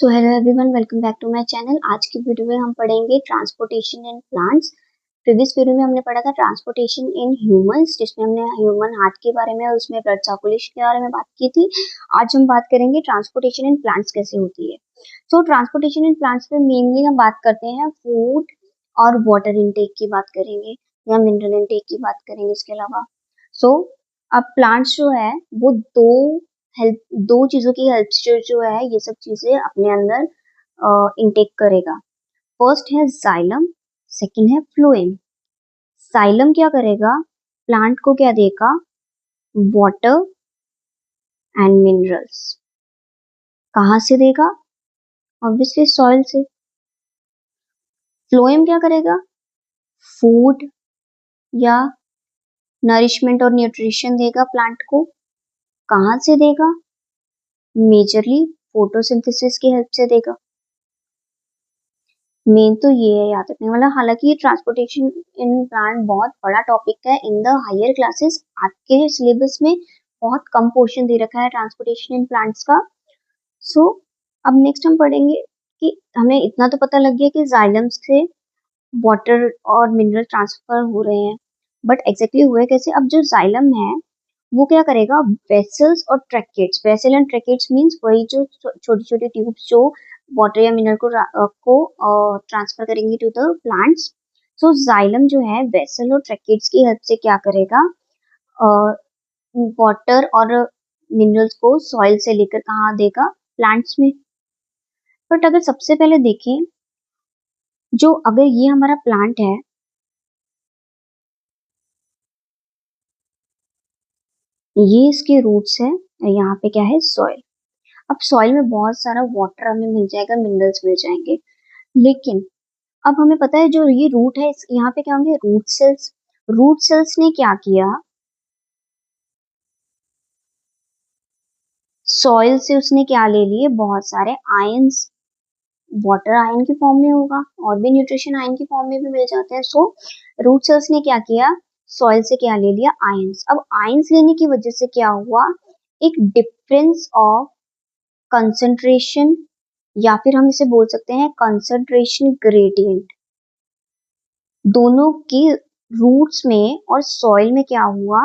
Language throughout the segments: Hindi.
So hello everyone, welcome back to my channel. आज की वीडियो में हम पढ़ेंगे transportation in plants. Previous video में हमने पढ़ा था ट्रांसपोर्टेशन इन ह्यूमंस, जिसमें हमने ह्यूमन हार्ट के बारे में और उसमें ब्लड सर्कुलेशन के बारे में बात की थी। आज हम बात करेंगे ट्रांसपोर्टेशन इन प्लांट्स कैसे होती है। सो ट्रांसपोर्टेशन इन प्लांट्स में मेनली हम बात करते हैं फूड और वाटर इनटेक की बात करेंगे या मिनरल इनटेक की बात करेंगे इसके अलावा। सो अब प्लांट्स जो है वो दो चीजों की हेल्प से जो है ये सब चीजें अपने अंदर इनटेक करेगा। फर्स्ट है जाइलम, सेकंड है फ्लोएम। जाइलम क्या करेगा? प्लांट को क्या देगा? Water and minerals. कहाँ से देगा? ऑब्वियसली सॉइल से। फ्लोएम क्या करेगा? फूड या नरिशमेंट और न्यूट्रिशन देगा प्लांट को। कहाँ से देगा? मेजरली फोटोसिंथेसिस की हेल्प से देगा। मेन तो ये है याद रखने वाला। हालांकि ये ट्रांसपोर्टेशन इन प्लांट बहुत बड़ा टॉपिक है इन द हायर क्लासेस। आज के सिलेबस में बहुत कम पोर्शन दे रखा है ट्रांसपोर्टेशन इन प्लांट्स का। सो अब नेक्स्ट हम पढ़ेंगे कि हमें इतना तो पता लग गया कि जाइलम से वाटर और मिनरल ट्रांसफर हो रहे हैं, बट एग्जैक्टली हुए कैसे? अब जो जाइलम है वो क्या करेगा? वेसल्स और tracheids, vessel and tracheids means वही जो छोटी छोटी ट्यूब्स जो वाटर या मिनरल को ट्रांसफर करेंगी to the plants. So xylem जो है वेसल और ट्रैकेट्स की हेल्प से क्या करेगा? वाटर और मिनरल्स को सॉइल से लेकर कहाँ देगा? प्लांट्स में। बट अगर सबसे पहले देखें, जो अगर ये हमारा प्लांट है, ये इसके रूट्स है, यहाँ पे क्या है? सॉइल। अब सॉइल में बहुत सारा वाटर हमें मिल जाएगा, मिनरल्स मिल जाएंगे, लेकिन अब हमें पता है जो ये रूट है यहाँ पे क्या होंगे? Root cells. रूट सेल्स ने क्या किया? सॉइल से उसने क्या ले लिए? बहुत सारे आयंस। वाटर आयन की फॉर्म में होगा और भी न्यूट्रिशन आयन की फॉर्म में भी मिल जाते हैं। सो रूट सेल्स ने क्या किया? सॉइल से क्या ले लिया? आयंस। अब आयंस लेने की वजह से क्या हुआ? एक डिफरेंस ऑफ कंसंट्रेशन, या फिर हम इसे बोल सकते हैं कंसंट्रेशन ग्रेडियंट। दोनों की रूट्स में और सॉइल में क्या हुआ?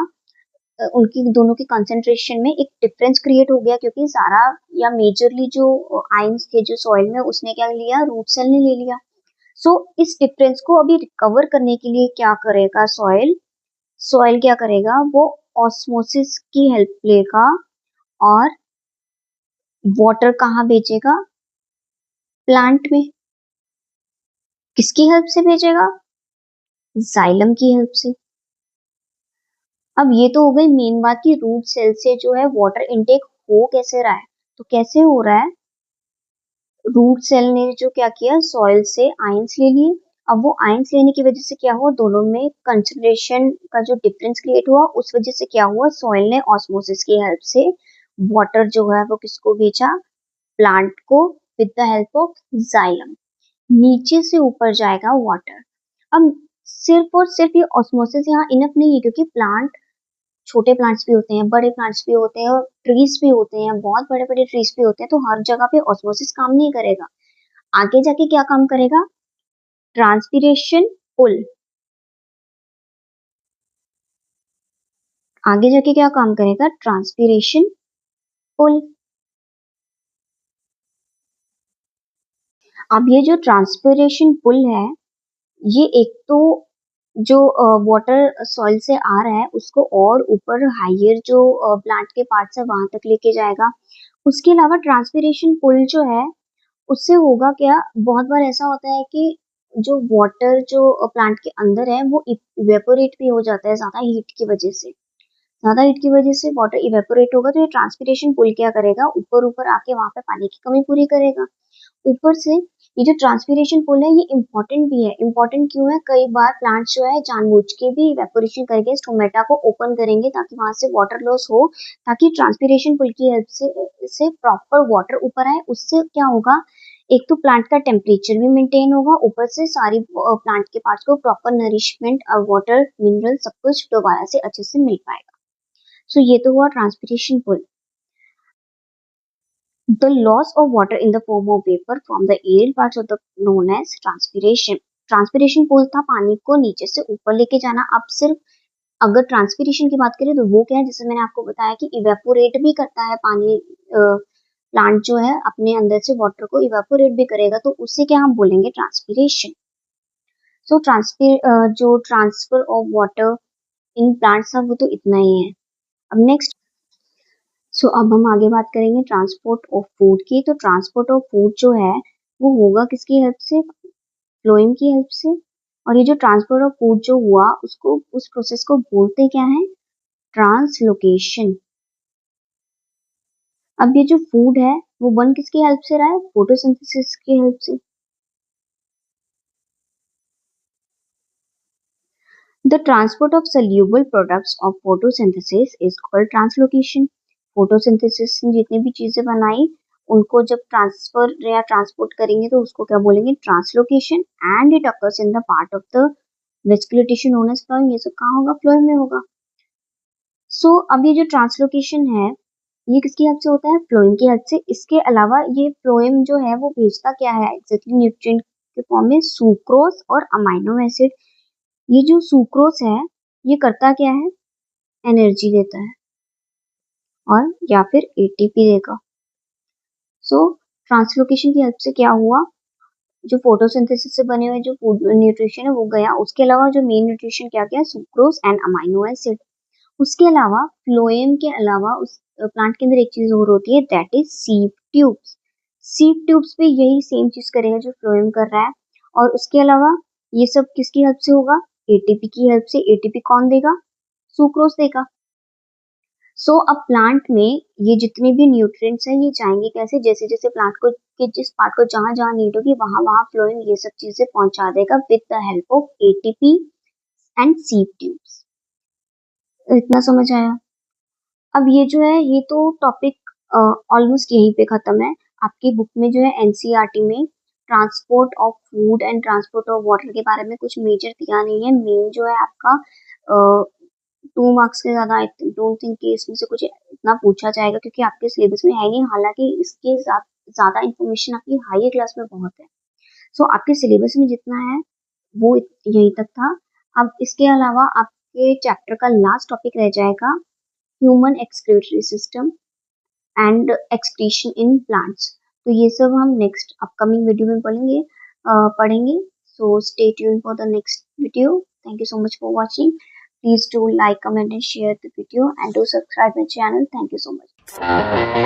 उनकी दोनों की कंसंट्रेशन में एक डिफरेंस क्रिएट हो गया, क्योंकि सारा या मेजरली जो आयंस थे जो सॉइल में, उसने क्या लिया? रूट सेल ने ले लिया। सो इस डिफरेंस को अभी रिकवर करने के लिए क्या करेगा सॉइल? सॉइल क्या करेगा? वो ऑस्मोसिस की हेल्प लेगा और वाटर कहाँ भेजेगा? प्लांट में। किसकी हेल्प से भेजेगा? जाइलम की हेल्प से। अब ये तो हो गई मेन बात कि रूट सेल से जो है वाटर इनटेक हो कैसे रहा है। तो कैसे हो रहा है? रूट सेल ने जो क्या किया? सॉइल से आयंस ले लिए। अब वो आयंस लेने की वजह से क्या हुआ? दोनों में कंसंट्रेशन का जो डिफरेंस क्रिएट हुआ, उस वजह से क्या हुआ? सॉइल ने ऑस्मोसिस की हेल्प से वाटर जो है वो किसको भेजा? प्लांट को, with the help of xylem. नीचे से ऊपर जाएगा वाटर। अब सिर्फ और सिर्फ ये ऑस्मोसिस यहाँ इनफ नहीं है, क्योंकि प्लांट, छोटे प्लांट्स भी होते हैं, बड़े प्लांट्स भी होते हैं और ट्रीज भी होते हैं, बहुत बड़े बड़े ट्रीज भी होते हैं। तो हर जगह पे ऑस्मोसिस काम नहीं करेगा। आगे जाके क्या काम करेगा? Transpiration pull. आगे जाके क्या काम करेगा? Transpiration pull. अब ये जो ट्रांसपीरेशन पुल है, ये एक तो जो वाटर सॉइल से आ रहा है उसको और ऊपर हाइयर जो प्लांट के पार्ट्स है वहां तक लेके जाएगा। उसके अलावा ट्रांसपीरेशन पुल जो है, उससे होगा क्या? बहुत बार ऐसा होता है कि जो वाटर जो प्लांट के अंदर है वो इवेपोरेट भी हो जाता है ज्यादा हीट की वजह से। ज्यादा हीट की वजह से वाटर इवेपोरेट होगा, तो ये ट्रांसपीरेशन पुल क्या करेगा? ऊपर ऊपर आके वहां पे पानी की कमी पूरी करेगा। ऊपर से ये जो ट्रांसपीरेशन पुल है ये इम्पोर्टेंट भी है। इम्पोर्टेंट क्यों है? कई बार प्लांट्स जो है जानबूझ के भी इवेपोरेशन करके स्टोमेटा को ओपन करेंगे ताकि वहां से वाटर लॉस हो, ताकि ट्रांसपीरेशन पुल की हेल्प से प्रॉपर वाटर ऊपर आए। उससे क्या होगा? एक तो प्लांट का टेम्परेचर भी मेंटेन होगा, ऊपर से सारी प्लांट के पार्ट्स को प्रॉपर नरिशमेंट और वाटर मिनरल सब कुछ दोबारा से अच्छे से मिल पाएगा। सो ये तो हुआ transpiration pull. The loss of water in the form of vapor from the aerial parts of the known as transpiration. Transpiration pull था पानी को नीचे से ऊपर लेके जाना. अब सिर्फ अगर ट्रांसपीरेशन की बात करें तो वो क्या है, जैसे मैंने आपको बताया कि इवेपोरेट भी करता है पानी. प्लांट जो है अपने अंदर से वाटर को इवेपोरेट भी करेगा, तो उससे क्या हम बोलेंगे, ट्रांसपीरेशन. सो जो transfer of water in plants था वो तो इतना ही है. अब नेक्स्ट, अब हम आगे बात करेंगे ट्रांसपोर्ट ऑफ फूड की. तो ट्रांसपोर्ट ऑफ फूड जो है वो होगा किसकी हेल्प से, फ्लोएम की हेल्प से. और ये जो ट्रांसपोर्ट ऑफ फूड जो हुआ उसको, उस प्रोसेस को बोलते क्या है, ट्रांसलोकेशन. अब ये जो फूड है वो बन किसकी हेल्प से रहा है, फोटोसिंथेसिस की हेल्प से. The transport of soluble products of photosynthesis is called translocation. Photosynthesis ने जितनी भी चीजें बनाई उनको जब ट्रांसफर या ट्रांसपोर्ट करेंगे तो उसको क्या बोलेंगे, translocation. And it occurs in the part of the vascular tissue known as phloem. ये सब कहाँ होगा, फ्लोएम में होगा. अब ये जो ट्रांसलोकेशन है ये किसकी हेल्प से होता है, फ्लोएम की हेल्प से. इसके अलावा ये फ्लोएम जो है वो भेजता क्या है एग्जैक्टली, न्यूट्रिएंट के फॉर्म में सुक्रोज और अमाइनो एसिड. ये जो सुक्रोज है ये करता क्या है, एनर्जी देता है और या फिर एटीपी देगा. ट्रांसलोकेशन की हेल्प से क्या हुआ, जो फोटोसिंथेसिस से बने हुए जो फूड न्यूट्रिशन है वो गया. उसके अलावा जो मेन न्यूट्रिशन क्या क्या, सुक्रोज एंड अमाइनो एसिड. उसके अलावा फ्लोएम के अलावा उस प्लांट के अंदर एक चीज और होती है, that is sieve tubes. Sieve tubes भी यही सेम चीज करेगा जो फ्लोएम कर रहा है. और उसके अलावा ये सब किसकी हेल्प से होगा, एटीपी की हेल्प से. एटीपी कौन देगा, सुक्रोज देगा. अब प्लांट में ये जितने भी न्यूट्रिएंट्स हैं ये जाएंगे कैसे, जैसे जैसे प्लांट को के जिस पार्ट को जहां जहां नीड होगी वहां वहां फ्लोएम ये सब चीजें पहुंचा देगा with the help of ATP and sieve tubes. इतना समझ आया. अब ये जो है ये तो टॉपिक ऑलमोस्ट यहीं पे खत्म है. आपकी बुक में जो है एनसीईआरटी में transport of food and transport of water के बारे में कुछ मेजर दिया नहीं है. मेन जो है आपका 2 मार्क्स के ज्यादा आई डोंट थिंक कि इसमें से कुछ इतना पूछा जाएगा क्योंकि आपके सिलेबस में है नहीं. हालांकि इसके ज्यादा इंफॉर्मेशन आपकी हायर क्लास में बहुत है. आपके सिलेबस में जितना है वो यहीं तक था. अब इसके अलावा आपके चैप्टर का लास्ट टॉपिक रह जाएगा human excretory system and excretion in plants. तो ये सब हम नेक्स्ट अपकमिंग वीडियो में पढ़ेंगे. So stay tune for the next video. Thank you so much for watching. Please do like, comment and share the video and do subscribe my channel. Thank you so much.